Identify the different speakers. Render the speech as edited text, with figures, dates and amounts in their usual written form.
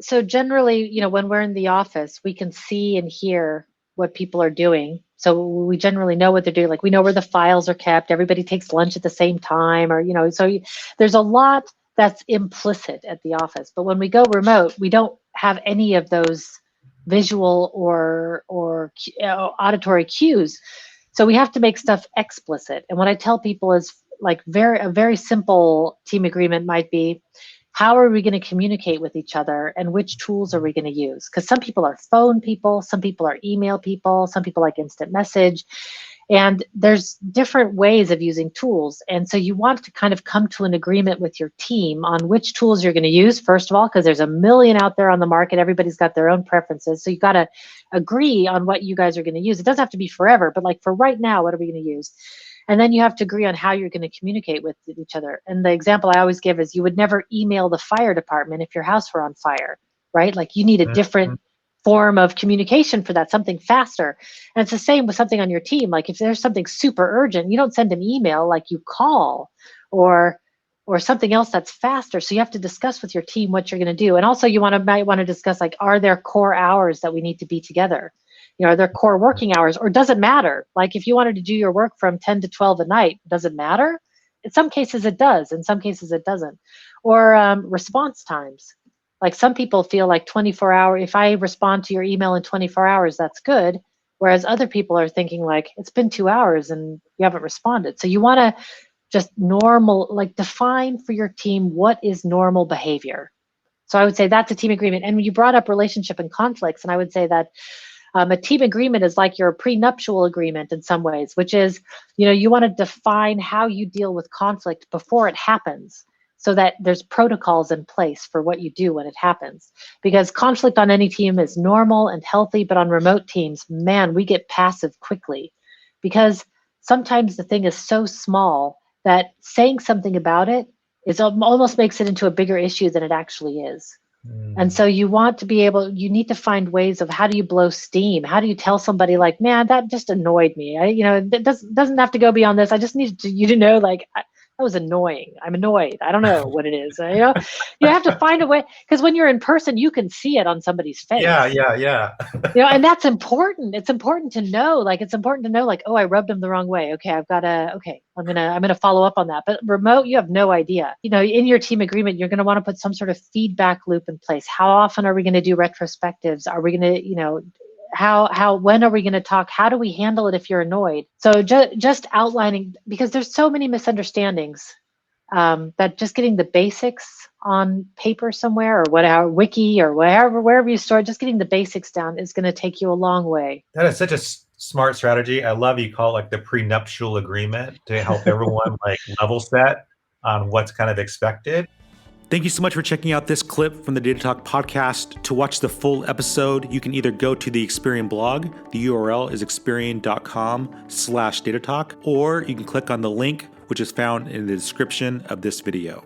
Speaker 1: So generally, when we're in the office, we can see and hear what people are doing. So we generally know what they're doing. Like we know where the files are kept. Everybody takes lunch at the same time, or there's a lot that's implicit at the office. But when we go remote, we don't have any of those visual or auditory cues. So we have to make stuff explicit. And what I tell people is like a very simple team agreement might be, how are we going to communicate with each other and which tools are we going to use? Because some people are phone people, some people are email people, some people like instant message. And there's different ways of using tools. And so you want to kind of come to an agreement with your team on which tools you're going to use, first of all, because there's a million out there on the market. Everybody's got their own preferences. So you got to agree on what you guys are going to use. It doesn't have to be forever, but like for right now, what are we going to use? And then you have to agree on how you're going to communicate with each other. And the example I always give is you would never email the fire department if your house were on fire, right? Like you need a different form of communication for that, something faster. And it's the same with something on your team. Like if there's something super urgent, you don't send an email, like you call or something else that's faster. So you have to discuss with your team what you're going to do. And also you might want to discuss, like, are there core hours that we need to be together? Are there core working hours, or does it matter? Like if you wanted to do your work from 10 to 12 at night, does it matter? In some cases it does, in some cases it doesn't. Or response times. Like some people feel like 24 hours, if I respond to your email in 24 hours, that's good. Whereas other people are thinking like, it's been 2 hours and you haven't responded. So you want to just define for your team what is normal behavior. So I would say that's a team agreement. And you brought up relationship and conflicts, and I would say that a team agreement is like your prenuptial agreement in some ways, which is, you want to define how you deal with conflict before it happens, so that there's protocols in place for what you do when it happens. Because conflict on any team is normal and healthy, but on remote teams, man, we get passive quickly, because sometimes the thing is so small that saying something about it almost makes it into a bigger issue than it actually is. And so you need to find ways of, how do you blow steam? How do you tell somebody like, man, that just annoyed me. It doesn't have to go beyond this. I just need you to know, like, that was annoying. I'm annoyed. I don't know what it is. You have to find a way, because when you're in person, you can see it on somebody's face.
Speaker 2: Yeah.
Speaker 1: And that's important. It's important to know, like, oh, I rubbed them the wrong way. Okay, I'm gonna follow up on that. But remote, you have no idea. In your team agreement, you're gonna want to put some sort of feedback loop in place. How often are we gonna do retrospectives? Are we gonna, when are we going to talk? How do we handle it if you're annoyed? So just outlining, because there's so many misunderstandings, that just getting the basics on paper somewhere, or whatever, wiki or wherever you store, just getting the basics down is going to take you a long way.
Speaker 2: That is such a smart strategy. I love you call it like the prenuptial agreement, to help everyone like level set on what's kind of expected.
Speaker 3: Thank you so much for checking out this clip from the Data Talk podcast. To watch the full episode, you can either go to the Experian blog. The URL is experian.com/datatalk, or you can click on the link, which is found in the description of this video.